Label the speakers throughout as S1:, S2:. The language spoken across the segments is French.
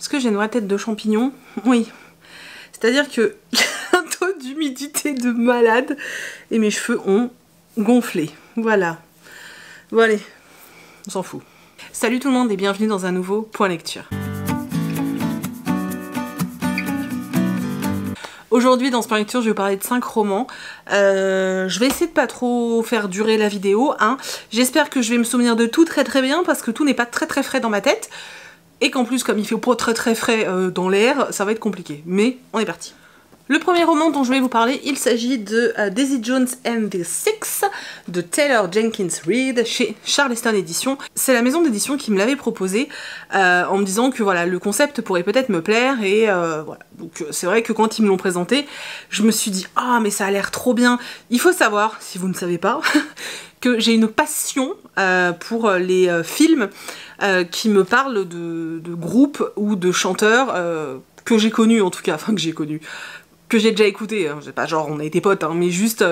S1: Est-ce que j'ai une vraie tête de champignon? Oui. C'est-à-dire que y a un taux d'humidité de malade et mes cheveux ont gonflé. Voilà. Bon allez, on s'en fout. Salut tout le monde et bienvenue dans un nouveau Point Lecture. Aujourd'hui dans ce Point Lecture je vais vous parler de 5 romans. Je vais essayer de pas trop faire durer la vidéo. Hein. J'espère que je vais me souvenir de tout très bien parce que tout n'est pas très frais dans ma tête. Et qu'en plus comme il fait pas très frais dans l'air, ça va être compliqué. Mais on est parti. Le premier roman dont je vais vous parler, il s'agit de Daisy Jones and the Six de Taylor Jenkins Reid chez Charleston Éditions. C'est la maison d'édition qui me l'avait proposé en me disant que voilà, le concept pourrait peut-être me plaire et voilà. Donc c'est vrai que quand ils me l'ont présenté, je me suis dit « Ah mais ça a l'air trop bien !» Il faut savoir, si vous ne savez pas, que j'ai une passion pour les films qui me parlent de groupes ou de chanteurs que j'ai connus en tout cas, enfin que j'ai connus. Que j'ai déjà écouté, hein. C'est pas genre on a été potes, hein, mais juste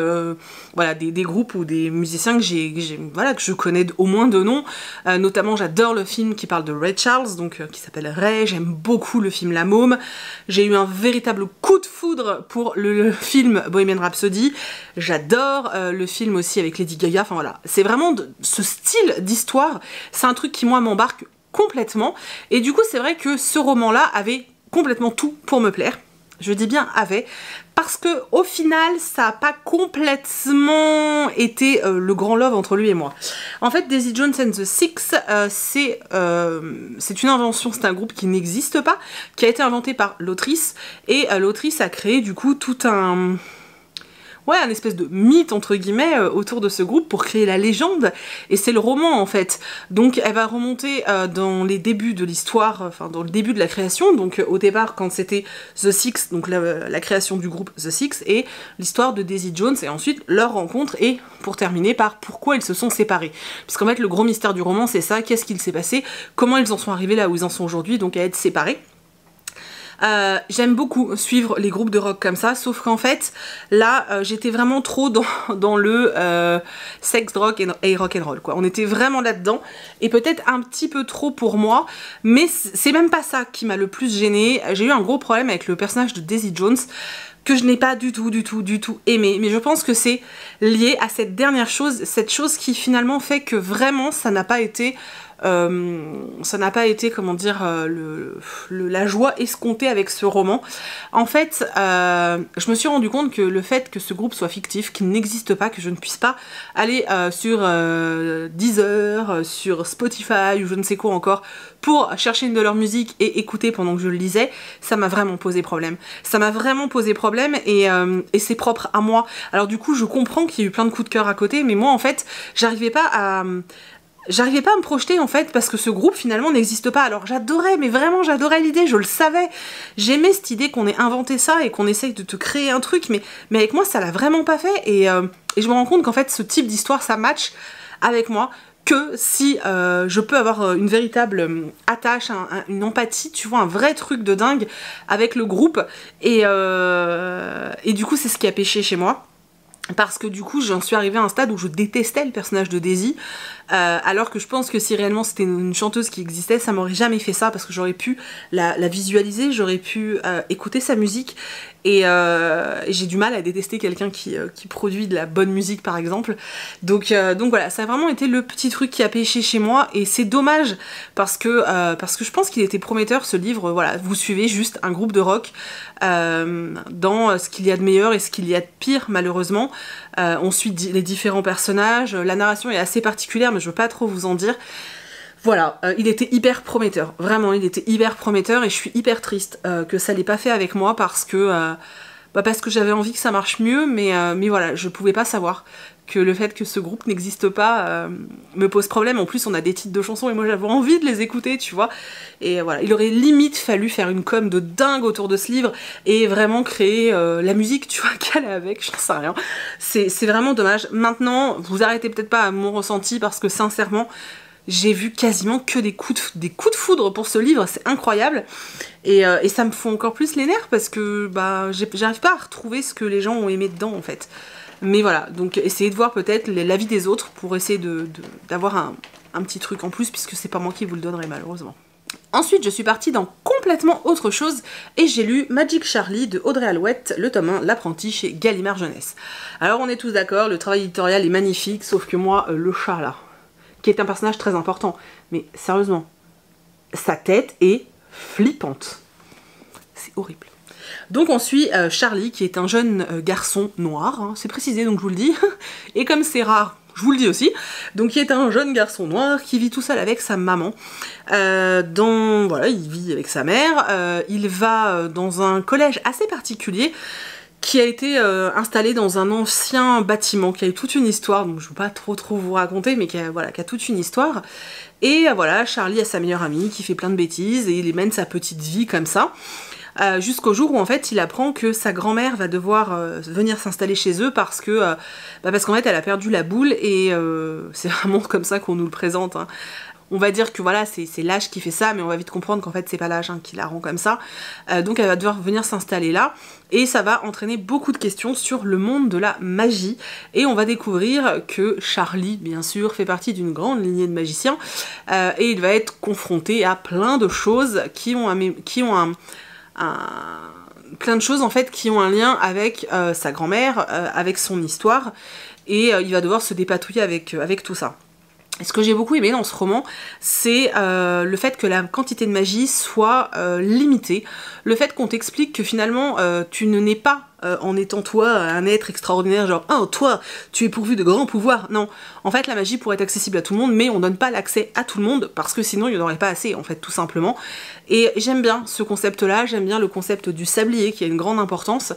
S1: voilà, des groupes ou des musiciens que voilà, que je connais au moins de nom. Notamment j'adore le film qui parle de Ray Charles, donc qui s'appelle Ray, j'aime beaucoup le film La Môme. J'ai eu un véritable coup de foudre pour le film Bohemian Rhapsody. J'adore le film aussi avec Lady Gaga, enfin voilà. C'est vraiment ce style d'histoire, c'est un truc qui moi m'embarque complètement. Et du coup c'est vrai que ce roman-là avait complètement tout pour me plaire. Je dis bien avait, parce que au final ça n'a pas complètement été le grand love entre lui et moi. En fait Daisy Jones and the Six c'est une invention, c'est un groupe qui n'existe pas, qui a été inventé par l'autrice, et l'autrice a créé du coup tout un... ouais, un espèce de mythe entre guillemets autour de ce groupe pour créer la légende, et c'est le roman en fait. Donc elle va remonter dans les débuts de l'histoire, enfin dans le début de la création, donc au départ quand c'était The Six, donc la création du groupe The Six, et l'histoire de Daisy Jones, et ensuite leur rencontre, et pour terminer par pourquoi ils se sont séparés. Puisqu'en fait le gros mystère du roman c'est ça, qu'est-ce qu'il s'est passé, comment ils en sont arrivés là où ils en sont aujourd'hui, donc à être séparés. J'aime beaucoup suivre les groupes de rock comme ça, sauf qu'en fait là j'étais vraiment trop dans le sex, rock et rock and roll quoi. On était vraiment là-dedans et peut-être un petit peu trop pour moi, mais c'est même pas ça qui m'a le plus gênée. J'ai eu un gros problème avec le personnage de Daisy Jones que je n'ai pas du tout aimé, mais je pense que c'est lié à cette dernière chose, cette chose qui finalement fait que vraiment ça n'a pas été comment dire la joie escomptée avec ce roman. En fait je me suis rendu compte que le fait que ce groupe soit fictif, qu'il n'existe pas, que je ne puisse pas aller sur Deezer, sur Spotify ou je ne sais quoi encore pour chercher une de leur musique et écouter pendant que je le lisais, ça m'a vraiment posé problème. Ça m'a vraiment posé problème et c'est propre à moi. Alors du coup je comprends qu'il y a eu plein de coups de cœur à côté, mais moi en fait j'arrivais pas à me projeter en fait parce que ce groupe finalement n'existe pas. Alors j'adorais, mais vraiment j'adorais l'idée, je le savais. J'aimais cette idée qu'on ait inventé ça et qu'on essaye de te créer un truc, mais avec moi ça l'a vraiment pas fait et je me rends compte qu'en fait ce type d'histoire ça match avec moi que si je peux avoir une véritable attache, une empathie, tu vois, un vrai truc de dingue avec le groupe et du coup c'est ce qui a pêché chez moi. Parce que du coup j'en suis arrivée à un stade où je détestais le personnage de Daisy, alors que je pense que si réellement c'était une chanteuse qui existait, ça m'aurait jamais fait ça, parce que j'aurais pu la visualiser, j'aurais pu écouter sa musique, et j'ai du mal à détester quelqu'un qui produit de la bonne musique par exemple. Donc voilà, ça a vraiment été le petit truc qui a pêché chez moi, et c'est dommage parce que je pense qu'il était prometteur ce livre. Voilà, vous suivez juste un groupe de rock dans ce qu'il y a de meilleur et ce qu'il y a de pire malheureusement. On suit les différents personnages, la narration est assez particulière mais je veux pas trop vous en dire. Voilà, il était hyper prometteur, vraiment il était hyper prometteur, et je suis hyper triste que ça l'ait pas fait avec moi parce que j'avais envie que ça marche mieux, mais voilà, je pouvais pas savoir que le fait que ce groupe n'existe pas me pose problème. En plus on a des titres de chansons et moi j'avais envie de les écouter, tu vois, et voilà, il aurait limite fallu faire une com de dingue autour de ce livre et vraiment créer la musique, tu vois, qu'elle est avec, j'en sais rien. C'est vraiment dommage. Maintenant vous arrêtez peut-être pas à mon ressenti parce que sincèrement j'ai vu quasiment que des coups de foudre pour ce livre, c'est incroyable, et ça me fout encore plus les nerfs parce que j'arrive pas à retrouver ce que les gens ont aimé dedans en fait. Mais voilà, donc essayez de voir peut-être l'avis des autres pour essayer d'avoir un petit truc en plus, puisque c'est pas moi qui vous le donnerai malheureusement. Ensuite je suis partie dans complètement complètement autre chose et j'ai lu Magic Charlie de Audrey Alouette, le tome 1, l'apprenti chez Gallimard Jeunesse. Alors on est tous d'accord, le travail éditorial est magnifique, sauf que moi, le chat là, qui est un personnage très important, mais sérieusement, sa tête est flippante. C'est horrible. Donc on suit Charlie, qui est un jeune garçon noir, hein, c'est précisé donc je vous le dis, et comme c'est rare, je vous le dis aussi, donc qui est un jeune garçon noir qui vit tout seul avec sa maman. Voilà, il vit avec sa mère, il va dans un collège assez particulier qui a été installé dans un ancien bâtiment, qui a eu toute une histoire, donc je ne veux pas trop vous raconter, mais qui a toute une histoire. Et voilà, Charlie a sa meilleure amie qui fait plein de bêtises et il mène sa petite vie comme ça. Jusqu'au jour où en fait il apprend que sa grand-mère va devoir venir s'installer chez eux parce que parce qu'en fait elle a perdu la boule et c'est vraiment comme ça qu'on nous le présente, hein. On va dire que voilà, c'est l'âge qui fait ça, mais on va vite comprendre qu'en fait c'est pas l'âge, hein, qui la rend comme ça. Donc elle va devoir venir s'installer là, et ça va entraîner beaucoup de questions sur le monde de la magie. Et on va découvrir que Charlie, bien sûr, fait partie d'une grande lignée de magiciens, et il va être confronté à plein de choses qui ont plein de choses en fait qui ont un lien avec sa grand-mère, avec son histoire, et il va devoir se dépatouiller avec tout ça. Et ce que j'ai beaucoup aimé dans ce roman, c'est le fait que la quantité de magie soit limitée, le fait qu'on t'explique que finalement tu ne nais pas en étant toi un être extraordinaire, genre « Oh, toi, tu es pourvu de grands pouvoirs !» Non, en fait la magie pourrait être accessible à tout le monde, mais on donne pas l'accès à tout le monde, parce que sinon il n'y en aurait pas assez, en fait, tout simplement. Et j'aime bien ce concept-là, j'aime bien le concept du sablier, qui a une grande importance.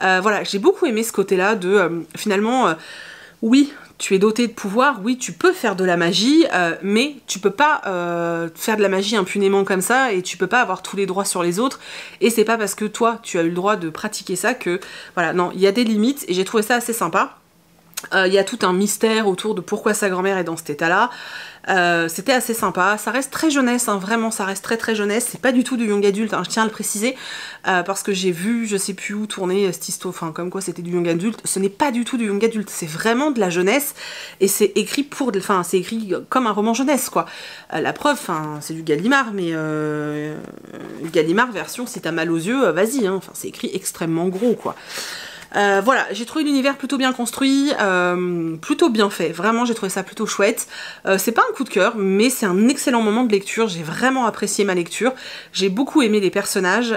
S1: Voilà, j'ai beaucoup aimé ce côté-là de, finalement, oui, tu es doté de pouvoir, oui, tu peux faire de la magie, mais tu peux pas faire de la magie impunément comme ça, et tu peux pas avoir tous les droits sur les autres, et c'est pas parce que toi, tu as eu le droit de pratiquer ça que... Voilà, non, il y a des limites, et j'ai trouvé ça assez sympa. Il y a tout un mystère autour de pourquoi sa grand-mère est dans cet état-là. C'était assez sympa, ça reste très jeunesse, hein, vraiment, ça reste très jeunesse, c'est pas du tout du young adulte, hein, je tiens à le préciser, parce que j'ai vu, je sais plus où tourner cette histoire, enfin comme quoi c'était du young adulte, ce n'est pas du tout du young adulte, c'est vraiment de la jeunesse, et c'est écrit pour, enfin c'est écrit comme un roman jeunesse, quoi. La preuve, enfin c'est du Gallimard, mais Gallimard version si t'as mal aux yeux, vas-y, hein, enfin c'est écrit extrêmement gros, quoi. Voilà, j'ai trouvé l'univers plutôt bien construit, plutôt bien fait, vraiment j'ai trouvé ça plutôt chouette. C'est pas un coup de cœur, mais c'est un excellent moment de lecture, j'ai vraiment apprécié ma lecture, j'ai beaucoup aimé les personnages,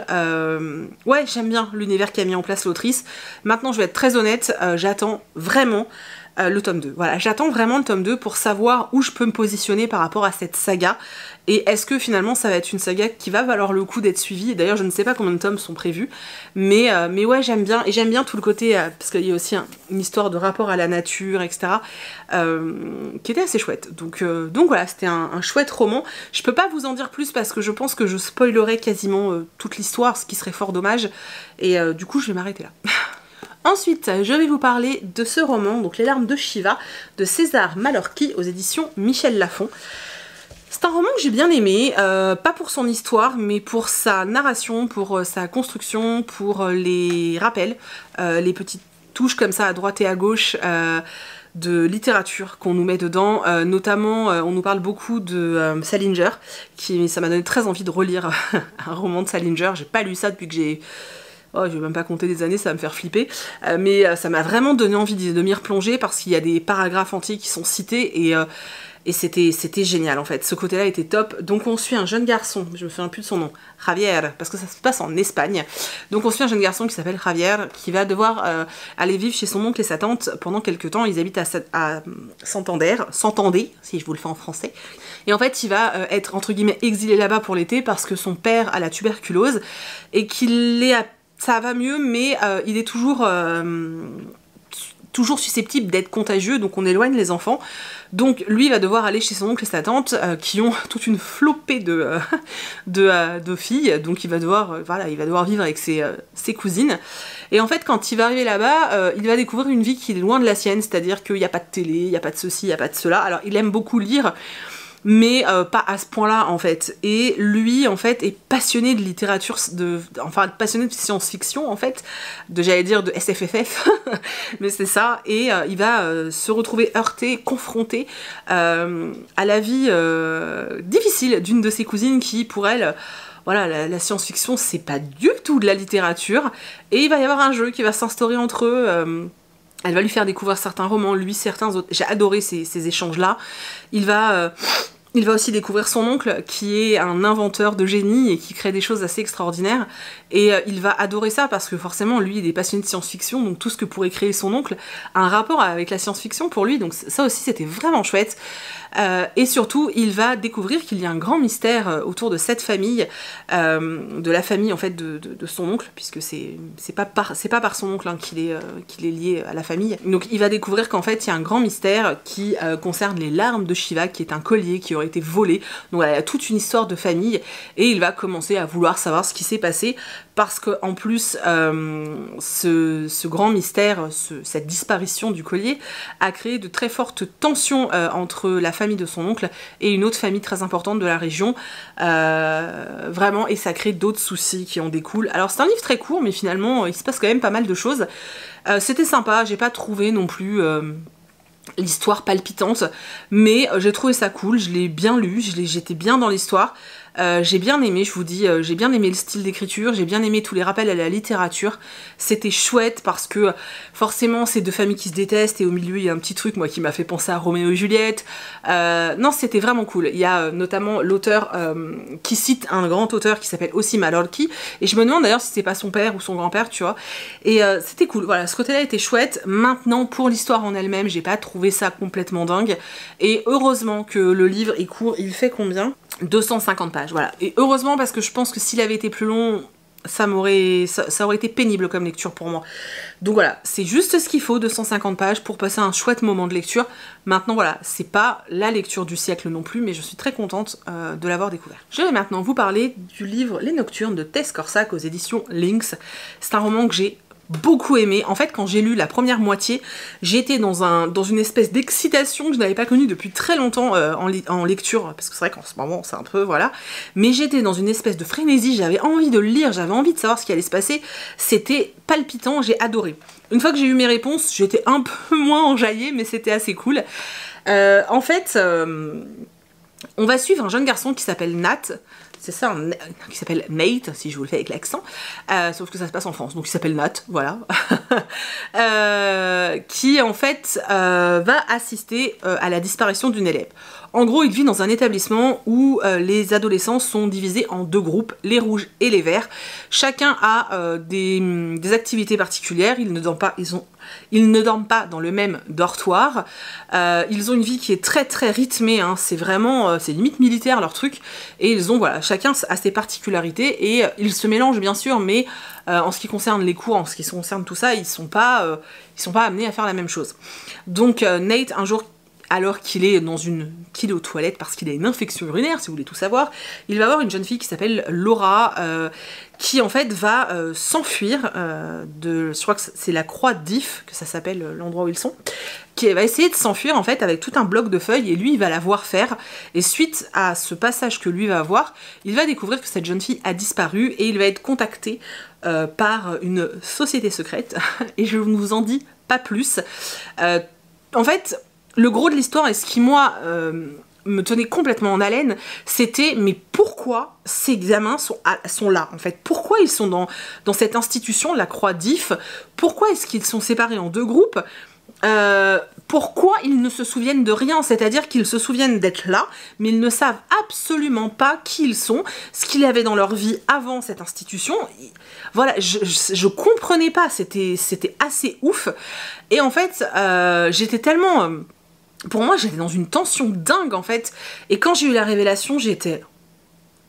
S1: ouais j'aime bien l'univers qu'a mis en place l'autrice. Maintenant je vais être très honnête, j'attends vraiment le tome 2. Voilà, j'attends vraiment le tome 2 pour savoir où je peux me positionner par rapport à cette saga. Et est-ce que finalement ça va être une saga qui va valoir le coup d'être suivie? D'ailleurs je ne sais pas combien de tomes sont prévus, mais ouais j'aime bien, et j'aime bien tout le côté, parce qu'il y a aussi une histoire de rapport à la nature, etc. Qui était assez chouette. Donc voilà, c'était un chouette roman. Je peux pas vous en dire plus parce que je pense que je spoilerais quasiment toute l'histoire, ce qui serait fort dommage, et du coup je vais m'arrêter là. Ensuite, je vais vous parler de ce roman, donc Les larmes de Shiva, de César Mallorquí, aux éditions Michel Lafon. C'est un roman que j'ai bien aimé, pas pour son histoire, mais pour sa narration, pour sa construction, pour les rappels, les petites touches comme ça à droite et à gauche de littérature qu'on nous met dedans, notamment on nous parle beaucoup de Salinger, ça m'a donné très envie de relire un roman de Salinger. J'ai pas lu ça depuis que j'ai... Oh, je vais même pas compter des années, ça va me faire flipper. Mais ça m'a vraiment donné envie de m'y replonger parce qu'il y a des paragraphes entiers qui sont cités et c'était génial en fait. Ce côté-là était top. Donc on suit un jeune garçon, je me souviens plus de son nom, Javier, parce que ça se passe en Espagne. Donc on suit un jeune garçon qui s'appelle Javier, qui va devoir aller vivre chez son oncle et sa tante pendant quelques temps. Ils habitent à Santander, si je vous le fais en français. Et en fait, il va être entre guillemets exilé là-bas pour l'été parce que son père a la tuberculose et qu'il est ça va mieux, mais il est toujours susceptible d'être contagieux, donc on éloigne les enfants. Donc lui va devoir aller chez son oncle et sa tante qui ont toute une flopée de filles, donc il va devoir, voilà, il va devoir vivre avec ses cousines. Et en fait quand il va arriver là-bas, il va découvrir une vie qui est loin de la sienne, c'est-à-dire qu'il n'y a pas de télé, il n'y a pas de ceci, il n'y a pas de cela. Alors il aime beaucoup lire, mais pas à ce point-là en fait. Et lui en fait est passionné de littérature, enfin passionné de science-fiction en fait, j'allais dire de SFFF, mais c'est ça. Et il va se retrouver heurté, confronté à la vie difficile d'une de ses cousines qui pour elle, voilà, la science-fiction, c'est pas du tout de la littérature. Et il va y avoir un jeu qui va s'instaurer entre eux. Elle va lui faire découvrir certains romans, lui certains autres. J'ai adoré ces échanges-là. Il va aussi découvrir son oncle, qui est un inventeur de génie et qui crée des choses assez extraordinaires. Et il va adorer ça parce que forcément, lui, il est passionné de science-fiction, donc tout ce que pourrait créer son oncle a un rapport avec la science-fiction pour lui. Donc ça aussi, c'était vraiment chouette. Et surtout, il va découvrir qu'il y a un grand mystère autour de cette famille, de la famille en fait de son oncle, puisque c'est pas par son oncle hein, qu'il est lié à la famille. Donc il va découvrir qu'en fait il y a un grand mystère qui concerne les larmes de Shiva, qui est un collier qui aurait été volé. Donc voilà, il y a toute une histoire de famille et il va commencer à vouloir savoir ce qui s'est passé parce que en plus ce grand mystère, cette disparition du collier a créé de très fortes tensions entre la famille de son oncle et une autre famille très importante de la région, vraiment, et ça crée d'autres soucis qui en découlent. Alors c'est un livre très court mais finalement il se passe quand même pas mal de choses. C'était sympa, j'ai pas trouvé non plus l'histoire palpitante, mais j'ai trouvé ça cool, je l'ai bien lu, j'étais bien dans l'histoire. J'ai bien aimé, je vous dis, j'ai bien aimé le style d'écriture, j'ai bien aimé tous les rappels à la littérature. C'était chouette parce que forcément c'est deux familles qui se détestent et au milieu il y a un petit truc moi qui m'a fait penser à Roméo et Juliette. Non, c'était vraiment cool. Il y a notamment l'auteur qui cite un grand auteur qui s'appelle Osim Alorki et je me demande d'ailleurs si c'était pas son père ou son grand-père, tu vois. Et c'était cool, voilà, ce côté-là était chouette. Maintenant pour l'histoire en elle-même, j'ai pas trouvé ça complètement dingue et heureusement que le livre est court. Il fait combien ? 250 pages, voilà. Et heureusement parce que je pense que s'il avait été plus long, ça aurait été pénible comme lecture pour moi. Donc voilà, c'est juste ce qu'il faut, 250 pages pour passer un chouette moment de lecture. Maintenant voilà, c'est pas la lecture du siècle non plus, mais je suis très contente de l'avoir découvert. Je vais maintenant vous parler du livre Les Nocturnes de Tess Corsac aux éditions Lynx. C'est un roman que j'ai beaucoup aimé. En fait, quand j'ai lu la première moitié, j'étais dans une espèce d'excitation que je n'avais pas connue depuis très longtemps en lecture, parce que c'est vrai qu'en ce moment, c'est un peu, voilà. Mais j'étais dans une espèce de frénésie, j'avais envie de le lire, j'avais envie de savoir ce qui allait se passer. C'était palpitant, j'ai adoré. Une fois que j'ai eu mes réponses, j'étais un peu moins enjaillée, mais c'était assez cool. En fait, on va suivre un jeune garçon qui s'appelle Nat. C'est ça, qui s'appelle Nate, si je vous le fais avec l'accent, sauf que ça se passe en France, donc il s'appelle Nat, voilà, qui en fait va assister à la disparition d'une élève. En gros, il vit dans un établissement où les adolescents sont divisés en deux groupes, les rouges et les verts. Chacun a des activités particulières, ils ne dorment pas dans le même dortoir. Ils ont une vie qui est très très rythmée, hein. C'est vraiment, c'est limite militaire leur truc. Et ils ont, voilà, chacun a ses particularités et ils se mélangent bien sûr, mais en ce qui concerne les cours, en ce qui concerne tout ça, ils sont pas amenés à faire la même chose. Donc Nate, un jour, alors qu'il est aux toilettes parce qu'il a une infection urinaire, si vous voulez tout savoir, il va voir une jeune fille qui s'appelle Laura, qui en fait va s'enfuir je crois que c'est la croix d'If, que ça s'appelle l'endroit où ils sont, qui va essayer de s'enfuir en fait avec tout un bloc de feuilles et lui il va la voir faire. Et suite à ce passage que lui va avoir, il va découvrir que cette jeune fille a disparu et il va être contacté par une société secrète et je ne vous en dis pas plus. En fait, le gros de l'histoire et ce qui moi me tenait complètement en haleine, c'était mais pourquoi ces gamins sont là en fait, pourquoi ils sont dans cette institution, la Croix d'If, pourquoi est-ce qu'ils sont séparés en deux groupes, pourquoi ils ne se souviennent de rien, c'est-à-dire qu'ils se souviennent d'être là, mais ils ne savent absolument pas qui ils sont, ce qu'il y avait dans leur vie avant cette institution. Voilà, je comprenais pas, c'était assez ouf. Et en fait, j'étais tellement... pour moi, j'étais dans une tension dingue, en fait. Et quand j'ai eu la révélation, j'étais...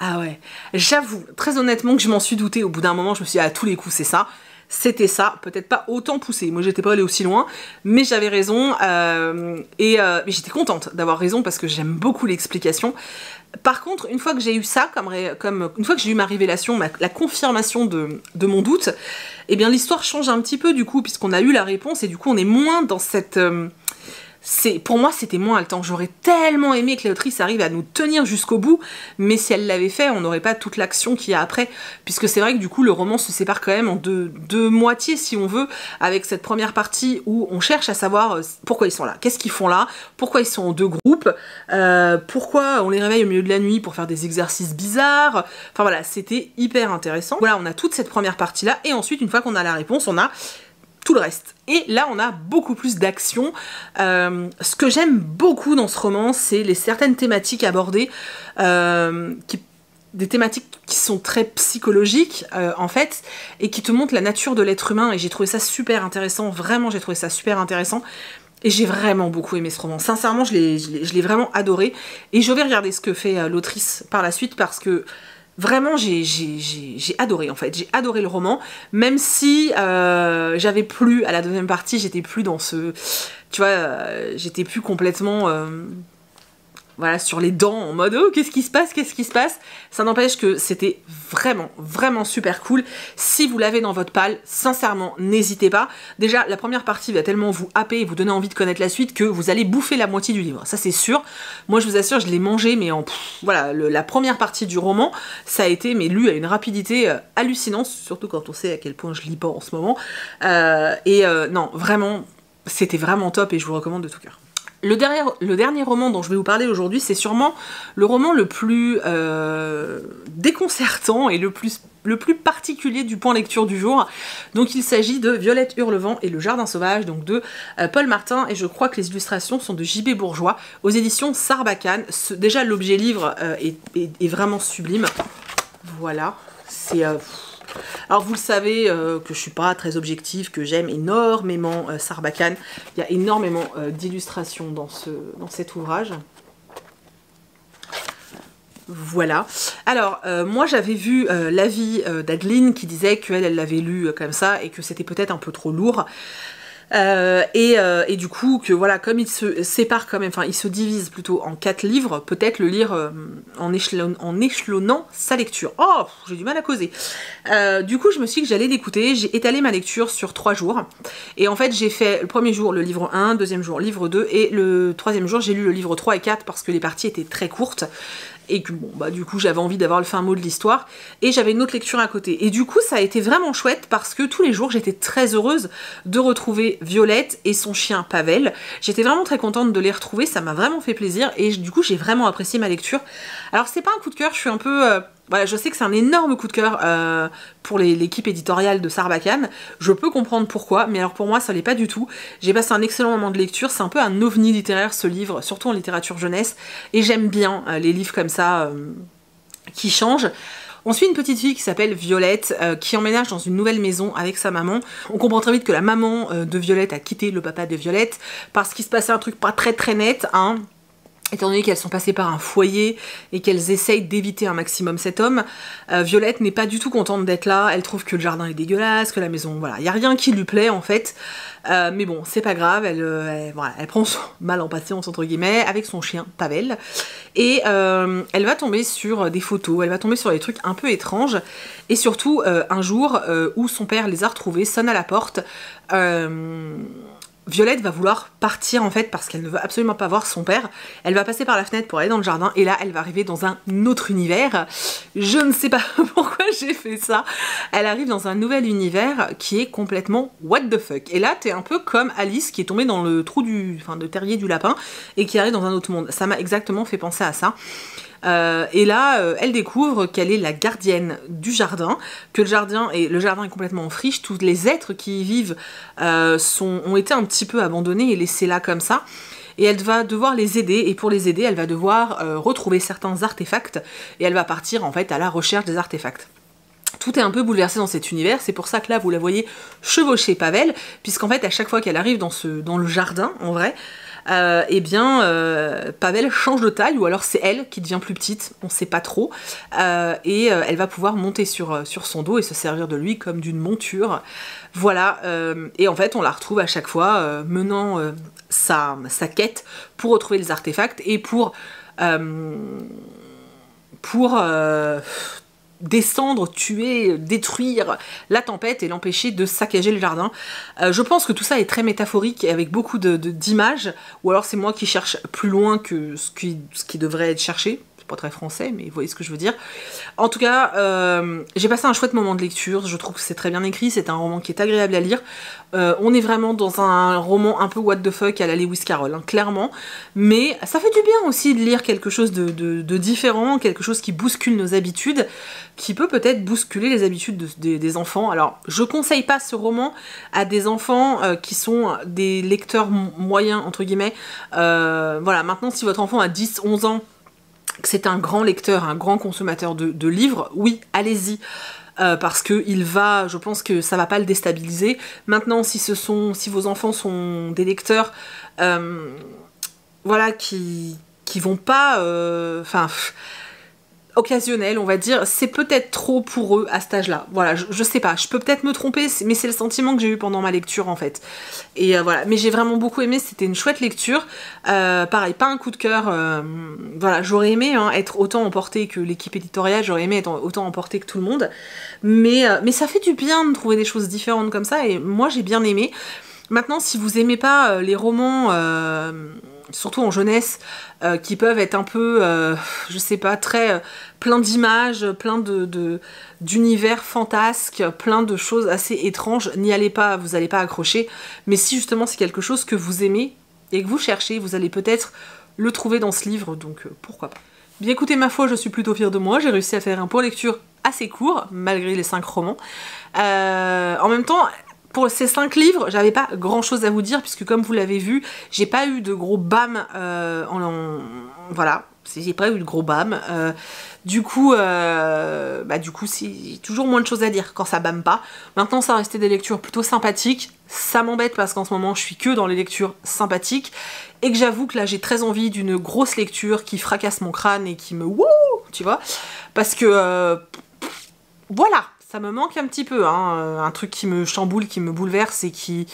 S1: Ah ouais, j'avoue, très honnêtement, que je m'en suis doutée. Au bout d'un moment, je me suis dit, à tous les coups, c'est ça. C'était ça, peut-être pas autant poussé. Moi, j'étais pas allée aussi loin, mais j'avais raison. Mais j'étais contente d'avoir raison parce que j'aime beaucoup l'explication. Par contre, une fois que j'ai eu ça, une fois que j'ai eu ma révélation, la confirmation de mon doute, eh bien l'histoire change un petit peu du coup, puisqu'on a eu la réponse et du coup on est moins dans cette pour moi c'était moins haletant. J'aurais tellement aimé que l'autrice arrive à nous tenir jusqu'au bout, mais si elle l'avait fait, on n'aurait pas toute l'action qu'il y a après, puisque c'est vrai que du coup le roman se sépare quand même en deux moitiés si on veut, avec cette première partie où on cherche à savoir pourquoi ils sont là, qu'est-ce qu'ils font là, pourquoi ils sont en deux groupes, pourquoi on les réveille au milieu de la nuit pour faire des exercices bizarres, enfin voilà, c'était hyper intéressant. Voilà, on a toute cette première partie là, et ensuite une fois qu'on a la réponse, on a tout le reste. Et là, on a beaucoup plus d'action. Ce que j'aime beaucoup dans ce roman, c'est certaines thématiques abordées, des thématiques qui sont très psychologiques, en fait, et qui te montrent la nature de l'être humain, et j'ai trouvé ça super intéressant, vraiment, j'ai trouvé ça super intéressant. Et j'ai vraiment beaucoup aimé ce roman. Sincèrement, je l'ai vraiment adoré. Et je vais regarder ce que fait l'autrice par la suite, parce que vraiment, j'ai adoré en fait, j'ai adoré le roman, même si j'avais plus, à la deuxième partie, j'étais plus dans ce... Tu vois, j'étais plus complètement... voilà, sur les dents, en mode oh, qu'est-ce qui se passe, qu'est-ce qui se passe. Ça n'empêche que c'était vraiment, vraiment super cool. Si vous l'avez dans votre palle, sincèrement, n'hésitez pas. Déjà, la première partie va tellement vous happer et vous donner envie de connaître la suite que vous allez bouffer la moitié du livre. Ça, c'est sûr. Moi, je vous assure, je l'ai mangé, mais voilà, la première partie du roman, ça a été lu à une rapidité hallucinante, surtout quand on sait à quel point je lis pas en ce moment. Non, vraiment, c'était vraiment top et je vous recommande de tout cœur. Le dernier roman dont je vais vous parler aujourd'hui, c'est sûrement le roman le plus déconcertant et le plus particulier du point lecture du jour. Donc il s'agit de Violette Hurlevent et le Jardin Sauvage, donc de Paul Martin, et je crois que les illustrations sont de J.B. Bourgeois, aux éditions Sarbacane. Déjà l'objet livre est vraiment sublime. Voilà, c'est... Alors vous le savez que je suis pas très objective, que j'aime énormément Sarbacane. Il y a énormément d'illustrations dans cet ouvrage. Voilà. Alors, moi j'avais vu l'avis d'Adeline qui disait qu'elle l'avait lu comme ça et que c'était peut-être un peu trop lourd. Et du coup, que voilà, comme il se sépare quand même, enfin il se divise plutôt en 4 livres, peut-être le lire en échelonnant sa lecture. Oh, j'ai du mal à causer. Du coup, je me suis dit que j'allais l'écouter, j'ai étalé ma lecture sur 3 jours. Et en fait, j'ai fait le premier jour le livre 1, deuxième jour livre 2, et le troisième jour, j'ai lu le livre 3 et 4 parce que les parties étaient très courtes. Et que bon, bah du coup j'avais envie d'avoir le fin mot de l'histoire, et j'avais une autre lecture à côté. Et du coup ça a été vraiment chouette parce que tous les jours j'étais très heureuse de retrouver Violette et son chien Pavel. J'étais vraiment très contente de les retrouver, ça m'a vraiment fait plaisir, et du coup j'ai vraiment apprécié ma lecture. Alors c'est pas un coup de cœur, je suis un peu... voilà, je sais que c'est un énorme coup de cœur pour l'équipe éditoriale de Sarbacane. Je peux comprendre pourquoi, mais alors pour moi ça l'est pas du tout. J'ai passé un excellent moment de lecture, c'est un peu un ovni littéraire ce livre, surtout en littérature jeunesse, et j'aime bien les livres comme ça qui changent. On suit une petite fille qui s'appelle Violette, qui emménage dans une nouvelle maison avec sa maman. On comprend très vite que la maman de Violette a quitté le papa de Violette parce qu'il se passait un truc pas très très net, hein. Étant donné qu'elles sont passées par un foyer et qu'elles essayent d'éviter un maximum cet homme, Violette n'est pas du tout contente d'être là, elle trouve que le jardin est dégueulasse, que la maison, voilà, il n'y a rien qui lui plaît en fait. Mais bon, c'est pas grave, voilà, elle prend son mal en patience entre guillemets avec son chien Pavel, et elle va tomber sur des photos, elle va tomber sur des trucs un peu étranges, et surtout un jour où son père les a retrouvés, sonne à la porte. Violette va vouloir partir en fait parce qu'elle ne veut absolument pas voir son père. Elle va passer par la fenêtre pour aller dans le jardin, et là elle va arriver dans un autre univers. Je ne sais pas pourquoi j'ai fait ça. Elle arrive dans un nouvel univers qui est complètement what the fuck. Et là t'es un peu comme Alice qui est tombée dans le trou de terrier du lapin et qui arrive dans un autre monde. Ça m'a exactement fait penser à ça. Et là, elle découvre qu'elle est la gardienne du jardin, que le jardin est complètement en friche, tous les êtres qui y vivent ont été un petit peu abandonnés et laissés là comme ça. Et elle va devoir les aider, et pour les aider, elle va devoir retrouver certains artefacts, et elle va partir en fait à la recherche des artefacts. Tout est un peu bouleversé dans cet univers, c'est pour ça que là vous la voyez chevaucher Pavel, puisqu'en fait à chaque fois qu'elle arrive dans le jardin, en vrai, Pavel change de taille, ou alors c'est elle qui devient plus petite, on sait pas trop, et elle va pouvoir monter sur son dos et se servir de lui comme d'une monture. Voilà, et en fait on la retrouve à chaque fois menant sa quête pour retrouver les artefacts et pour descendre, tuer, détruire la tempête et l'empêcher de saccager le jardin. Je pense que tout ça est très métaphorique et avec beaucoup d'images, ou alors c'est moi qui cherche plus loin que ce qui devrait être cherché. C'est pas très français, mais vous voyez ce que je veux dire. En tout cas, j'ai passé un chouette moment de lecture, je trouve que c'est très bien écrit, c'est un roman qui est agréable à lire. On est vraiment dans un roman un peu what the fuck à la Lewis Carroll, hein, clairement, mais ça fait du bien aussi de lire quelque chose de différent, quelque chose qui bouscule nos habitudes, qui peut peut-être bousculer les habitudes des enfants. Alors, je conseille pas ce roman à des enfants qui sont des lecteurs moyens, entre guillemets. Voilà, maintenant, si votre enfant a 10-11 ans, que c'est un grand lecteur, un grand consommateur de livres, oui, allez-y. Parce que je pense que ça va pas le déstabiliser. Maintenant, si vos enfants sont des lecteurs, voilà, qui vont pas, occasionnels, on va dire, c'est peut-être trop pour eux à cet âge-là. Voilà, je sais pas, je peux peut-être me tromper, mais c'est le sentiment que j'ai eu pendant ma lecture en fait. Et voilà, mais j'ai vraiment beaucoup aimé, c'était une chouette lecture. Pareil, pas un coup de cœur. Voilà, j'aurais aimé être autant emportée que l'équipe éditoriale, j'aurais aimé être autant emportée que tout le monde. Mais ça fait du bien de trouver des choses différentes comme ça, et moi j'ai bien aimé. Maintenant, si vous aimez pas les romans, surtout en jeunesse, qui peuvent être un peu, je sais pas, très plein d'images, plein d'univers fantasques, plein de choses assez étranges, n'y allez pas, vous n'allez pas accrocher. Mais si justement c'est quelque chose que vous aimez et que vous cherchez, vous allez peut-être le trouver dans ce livre, donc pourquoi pas. Bien écoutez, ma foi, je suis plutôt fière de moi, j'ai réussi à faire un point lecture assez court, malgré les 5 romans. En même temps, pour ces 5 livres, j'avais pas grand chose à vous dire, puisque comme vous l'avez vu, j'ai pas eu de gros bam voilà, j'ai pas eu de gros bam. Du coup, c'est toujours moins de choses à dire quand ça bam pas. Maintenant, ça restait des lectures plutôt sympathiques. Ça m'embête parce qu'en ce moment, je suis que dans les lectures sympathiques. Et que j'avoue que là, j'ai très envie d'une grosse lecture qui fracasse mon crâne et qui me wouh, tu vois. Parce que, voilà. Ça me manque un petit peu, hein, un truc qui me chamboule, qui me bouleverse et qui...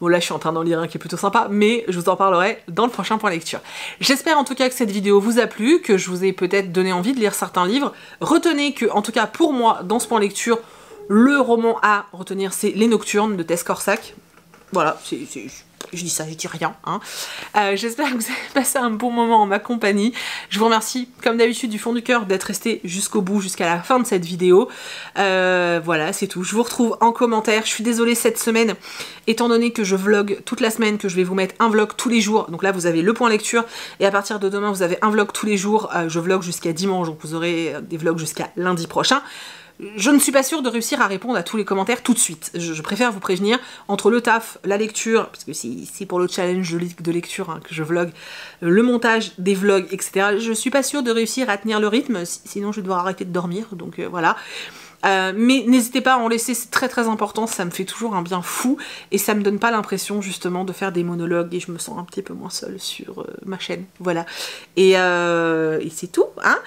S1: Bon là je suis en train d'en lire un qui est plutôt sympa, mais je vous en parlerai dans le prochain point lecture. J'espère en tout cas que cette vidéo vous a plu, que je vous ai peut-être donné envie de lire certains livres. Retenez que, en tout cas pour moi, dans ce point lecture, le roman à retenir c'est Les Nocturnes de Tess Corsac. Voilà, je dis ça, je dis rien. Hein. J'espère que vous avez passé un bon moment en ma compagnie. Je vous remercie, comme d'habitude, du fond du cœur d'être resté jusqu'au bout, jusqu'à la fin de cette vidéo. Voilà, c'est tout. Je vous retrouve en commentaire. Je suis désolée cette semaine, étant donné que je vlog toute la semaine, que je vais vous mettre un vlog tous les jours. Donc là, vous avez le point lecture. Et à partir de demain, vous avez un vlog tous les jours. Je vlog jusqu'à dimanche, donc vous aurez des vlogs jusqu'à lundi prochain. Je ne suis pas sûre de réussir à répondre à tous les commentaires tout de suite. Je préfère vous prévenir, entre le taf, la lecture, parce que c'est pour le challenge de lecture hein, que je vlog, le montage des vlogs, etc. Je suis pas sûre de réussir à tenir le rythme, sinon je vais devoir arrêter de dormir, donc voilà. Mais n'hésitez pas à en laisser, c'est très très important, ça me fait toujours un bien fou, et ça me donne pas l'impression justement de faire des monologues, et je me sens un petit peu moins seule sur ma chaîne, voilà. Et c'est tout, hein.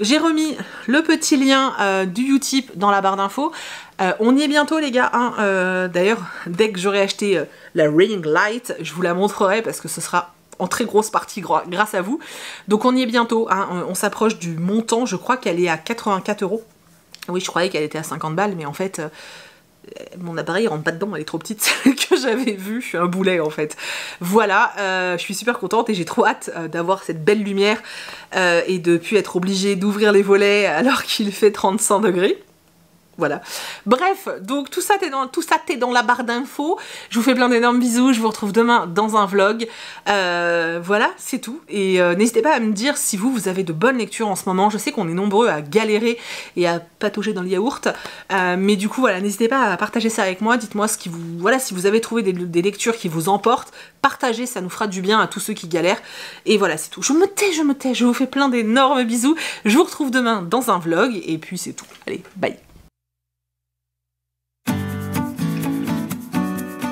S1: J'ai remis le petit lien du Utip dans la barre d'infos. On y est bientôt les gars. Hein. D'ailleurs, dès que j'aurai acheté la ring light, je vous la montrerai parce que ce sera en très grosse partie grâce à vous. Donc on y est bientôt. Hein. On s'approche du montant. Je crois qu'elle est à 84 €. Oui, je croyais qu'elle était à 50 balles, mais en fait... mon appareil rentre pas dedans, elle est trop petite, celle que j'avais vue, je suis un boulet en fait. Voilà, je suis super contente et j'ai trop hâte d'avoir cette belle lumière et de plus être obligée d'ouvrir les volets alors qu'il fait 35 degrés. Voilà. Bref, donc tout ça t'es dans la barre d'infos. Je vous fais plein d'énormes bisous, je vous retrouve demain dans un vlog. Voilà, c'est tout. Et n'hésitez pas à me dire si vous avez de bonnes lectures en ce moment. Je sais qu'on est nombreux à galérer et à patauger dans le yaourt. Mais du coup, voilà, n'hésitez pas à partager ça avec moi. Dites-moi ce qui vous... Voilà, si vous avez trouvé des lectures qui vous emportent, partagez, ça nous fera du bien à tous ceux qui galèrent. Et voilà, c'est tout. Je me tais, je vous fais plein d'énormes bisous. Je vous retrouve demain dans un vlog. Et puis c'est tout. Allez, bye.